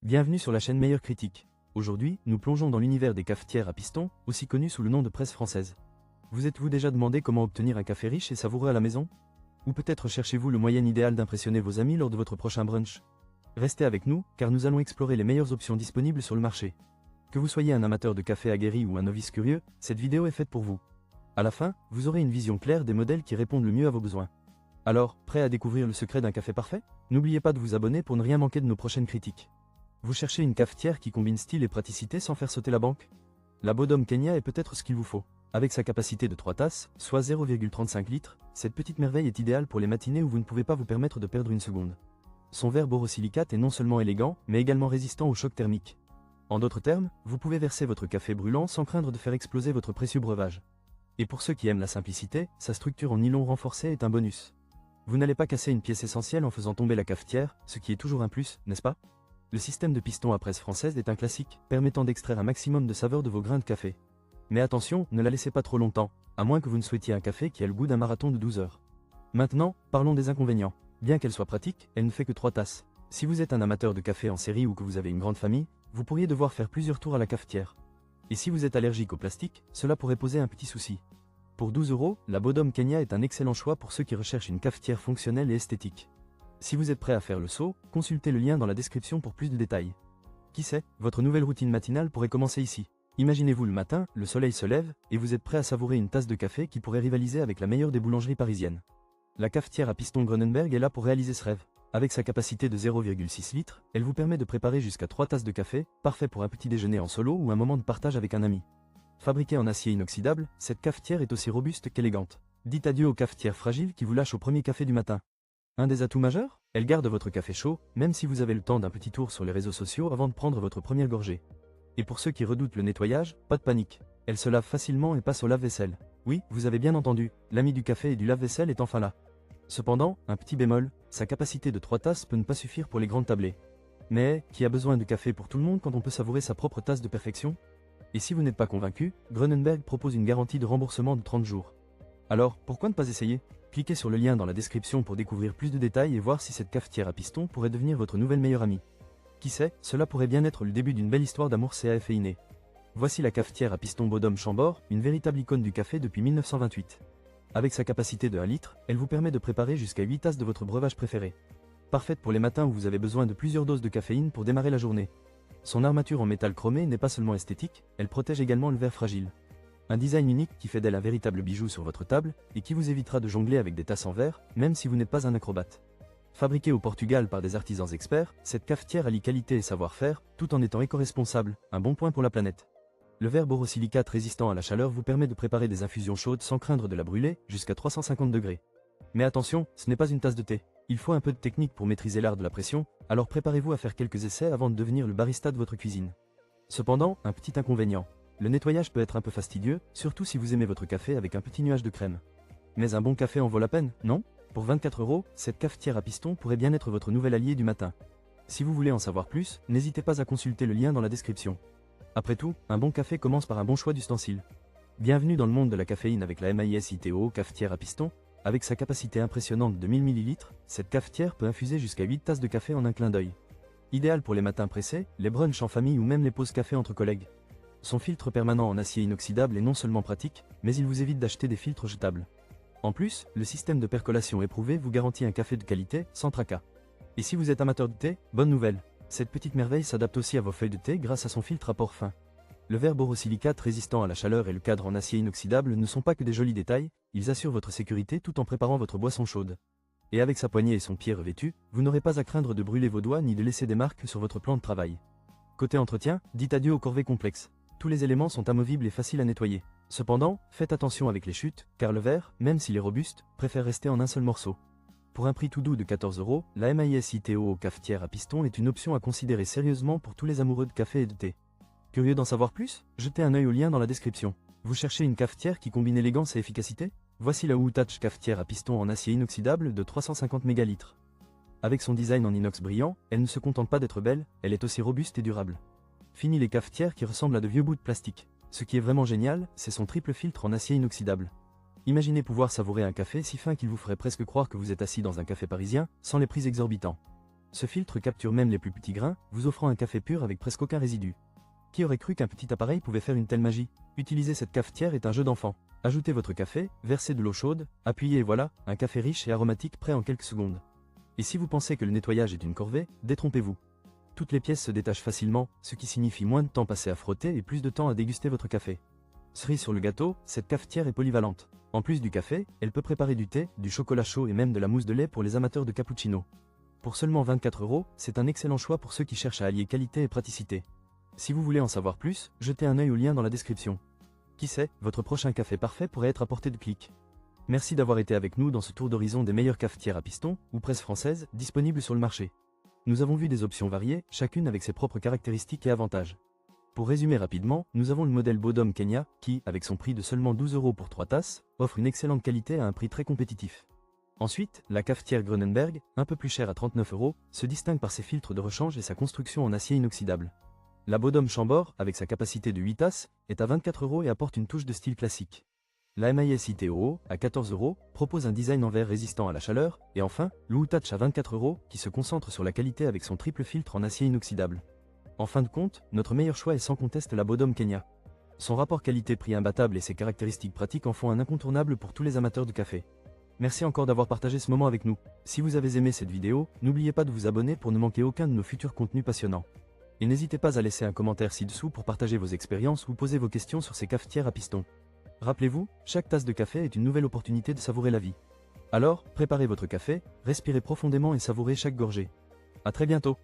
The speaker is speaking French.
Bienvenue sur la chaîne Meilleure Critique. Aujourd'hui, nous plongeons dans l'univers des cafetières à piston, aussi connues sous le nom de presse française. Vous êtes-vous déjà demandé comment obtenir un café riche et savoureux à la maison? Ou peut-être cherchez-vous le moyen idéal d'impressionner vos amis lors de votre prochain brunch? Restez avec nous, car nous allons explorer les meilleures options disponibles sur le marché. Que vous soyez un amateur de café aguerri ou un novice curieux, cette vidéo est faite pour vous. À la fin, vous aurez une vision claire des modèles qui répondent le mieux à vos besoins. Alors, prêt à découvrir le secret d'un café parfait? N'oubliez pas de vous abonner pour ne rien manquer de nos prochaines critiques. Vous cherchez une cafetière qui combine style et praticité sans faire sauter la banque? La Bodum Kenya est peut-être ce qu'il vous faut. Avec sa capacité de 3 tasses, soit 0,35 litres, cette petite merveille est idéale pour les matinées où vous ne pouvez pas vous permettre de perdre une seconde. Son verre borosilicate est non seulement élégant, mais également résistant au choc thermique. En d'autres termes, vous pouvez verser votre café brûlant sans craindre de faire exploser votre précieux breuvage. Et pour ceux qui aiment la simplicité, sa structure en nylon renforcé est un bonus. Vous n'allez pas casser une pièce essentielle en faisant tomber la cafetière, ce qui est toujours un plus, n'est-ce pas? Le système de piston à presse française est un classique, permettant d'extraire un maximum de saveur de vos grains de café. Mais attention, ne la laissez pas trop longtemps, à moins que vous ne souhaitiez un café qui a le goût d'un marathon de 12 heures. Maintenant, parlons des inconvénients. Bien qu'elle soit pratique, elle ne fait que 3 tasses. Si vous êtes un amateur de café en série ou que vous avez une grande famille, vous pourriez devoir faire plusieurs tours à la cafetière. Et si vous êtes allergique au plastique, cela pourrait poser un petit souci. Pour 12 €, la Bodum Kenya est un excellent choix pour ceux qui recherchent une cafetière fonctionnelle et esthétique. Si vous êtes prêt à faire le saut, consultez le lien dans la description pour plus de détails. Qui sait, votre nouvelle routine matinale pourrait commencer ici. Imaginez-vous le matin, le soleil se lève, et vous êtes prêt à savourer une tasse de café qui pourrait rivaliser avec la meilleure des boulangeries parisiennes. La cafetière à piston Gronenberg est là pour réaliser ce rêve. Avec sa capacité de 0,6 litres, elle vous permet de préparer jusqu'à 3 tasses de café, parfait pour un petit déjeuner en solo ou un moment de partage avec un ami. Fabriquée en acier inoxydable, cette cafetière est aussi robuste qu'élégante. Dites adieu aux cafetières fragiles qui vous lâchent au premier café du matin. Un des atouts majeurs? Elle garde votre café chaud, même si vous avez le temps d'un petit tour sur les réseaux sociaux avant de prendre votre première gorgée. Et pour ceux qui redoutent le nettoyage, pas de panique. Elle se lave facilement et passe au lave-vaisselle. Oui, vous avez bien entendu, l'ami du café et du lave-vaisselle est enfin là. Cependant, un petit bémol, sa capacité de 3 tasses peut ne pas suffire pour les grandes tablées. Mais, qui a besoin de café pour tout le monde quand on peut savourer sa propre tasse de perfection? Et si vous n'êtes pas convaincu, Gronenberg propose une garantie de remboursement de 30 jours. Alors, pourquoi ne pas essayer? Cliquez sur le lien dans la description pour découvrir plus de détails et voir si cette cafetière à piston pourrait devenir votre nouvelle meilleure amie. Qui sait, cela pourrait bien être le début d'une belle histoire d'amour caféiné. Voici la cafetière à piston Bodum Chambord, une véritable icône du café depuis 1928. Avec sa capacité de 1 litre, elle vous permet de préparer jusqu'à 8 tasses de votre breuvage préféré. Parfaite pour les matins où vous avez besoin de plusieurs doses de caféine pour démarrer la journée. Son armature en métal chromé n'est pas seulement esthétique, elle protège également le verre fragile. Un design unique qui fait d'elle un véritable bijou sur votre table et qui vous évitera de jongler avec des tasses en verre, même si vous n'êtes pas un acrobate. Fabriquée au Portugal par des artisans experts, cette cafetière allie qualité et savoir-faire, tout en étant éco-responsable, un bon point pour la planète. Le verre borosilicate résistant à la chaleur vous permet de préparer des infusions chaudes sans craindre de la brûler, jusqu'à 350 degrés. Mais attention, ce n'est pas une tasse de thé. Il faut un peu de technique pour maîtriser l'art de la pression, alors préparez-vous à faire quelques essais avant de devenir le barista de votre cuisine. Cependant, un petit inconvénient. Le nettoyage peut être un peu fastidieux, surtout si vous aimez votre café avec un petit nuage de crème. Mais un bon café en vaut la peine, non? Pour 24 €, cette cafetière à piston pourrait bien être votre nouvel allié du matin. Si vous voulez en savoir plus, n'hésitez pas à consulter le lien dans la description. Après tout, un bon café commence par un bon choix d'ustensile. Bienvenue dans le monde de la caféine avec la MISITO cafetière à piston. Avec sa capacité impressionnante de 1000 ml, cette cafetière peut infuser jusqu'à 8 tasses de café en un clin d'œil. Idéal pour les matins pressés, les brunchs en famille ou même les pauses café entre collègues. Son filtre permanent en acier inoxydable est non seulement pratique, mais il vous évite d'acheter des filtres jetables. En plus, le système de percolation éprouvé vous garantit un café de qualité, sans tracas. Et si vous êtes amateur de thé, bonne nouvelle, cette petite merveille s'adapte aussi à vos feuilles de thé grâce à son filtre à port fin. Le verre borosilicate résistant à la chaleur et le cadre en acier inoxydable ne sont pas que des jolis détails, ils assurent votre sécurité tout en préparant votre boisson chaude. Et avec sa poignée et son pied revêtu, vous n'aurez pas à craindre de brûler vos doigts ni de laisser des marques sur votre plan de travail. Côté entretien, dites adieu aux corvées complexes. Tous les éléments sont amovibles et faciles à nettoyer. Cependant, faites attention avec les chutes, car le verre, même s'il est robuste, préfère rester en un seul morceau. Pour un prix tout doux de 14 €, la MISITO cafetière à piston est une option à considérer sérieusement pour tous les amoureux de café et de thé. Curieux d'en savoir plus? Jetez un œil au lien dans la description. Vous cherchez une cafetière qui combine élégance et efficacité? Voici la WooTouch cafetière à piston en acier inoxydable de 350 mégalitres. Avec son design en inox brillant, elle ne se contente pas d'être belle, elle est aussi robuste et durable. Fini les cafetières qui ressemblent à de vieux bouts de plastique. Ce qui est vraiment génial, c'est son triple filtre en acier inoxydable. Imaginez pouvoir savourer un café si fin qu'il vous ferait presque croire que vous êtes assis dans un café parisien, sans les prix exorbitants. Ce filtre capture même les plus petits grains, vous offrant un café pur avec presque aucun résidu. Qui aurait cru qu'un petit appareil pouvait faire une telle magie? Utiliser cette cafetière est un jeu d'enfant. Ajoutez votre café, versez de l'eau chaude, appuyez et voilà, un café riche et aromatique prêt en quelques secondes. Et si vous pensez que le nettoyage est une corvée, détrompez-vous. Toutes les pièces se détachent facilement, ce qui signifie moins de temps passé à frotter et plus de temps à déguster votre café. Cerise sur le gâteau, cette cafetière est polyvalente. En plus du café, elle peut préparer du thé, du chocolat chaud et même de la mousse de lait pour les amateurs de cappuccino. Pour seulement 24 €, c'est un excellent choix pour ceux qui cherchent à allier qualité et praticité. Si vous voulez en savoir plus, jetez un œil au lien dans la description. Qui sait, votre prochain café parfait pourrait être à portée de clic. Merci d'avoir été avec nous dans ce tour d'horizon des meilleures cafetières à piston, ou presses françaises, disponibles sur le marché. Nous avons vu des options variées, chacune avec ses propres caractéristiques et avantages. Pour résumer rapidement, nous avons le modèle Bodum Kenya, qui, avec son prix de seulement 12 € pour 3 tasses, offre une excellente qualité à un prix très compétitif. Ensuite, la cafetière Grunenberg, un peu plus chère à 39 €, se distingue par ses filtres de rechange et sa construction en acier inoxydable. La Bodum Chambord, avec sa capacité de 8 tasses, est à 24 € et apporte une touche de style classique. La MIS ITOO, à 14 €, propose un design en verre résistant à la chaleur, et enfin, l'Outouch à 24 €, qui se concentre sur la qualité avec son triple filtre en acier inoxydable. En fin de compte, notre meilleur choix est sans conteste la Bodum Kenya. Son rapport qualité-prix imbattable et ses caractéristiques pratiques en font un incontournable pour tous les amateurs de café. Merci encore d'avoir partagé ce moment avec nous. Si vous avez aimé cette vidéo, n'oubliez pas de vous abonner pour ne manquer aucun de nos futurs contenus passionnants. Et n'hésitez pas à laisser un commentaire ci-dessous pour partager vos expériences ou poser vos questions sur ces cafetières à piston. Rappelez-vous, chaque tasse de café est une nouvelle opportunité de savourer la vie. Alors, préparez votre café, respirez profondément et savourez chaque gorgée. À très bientôt.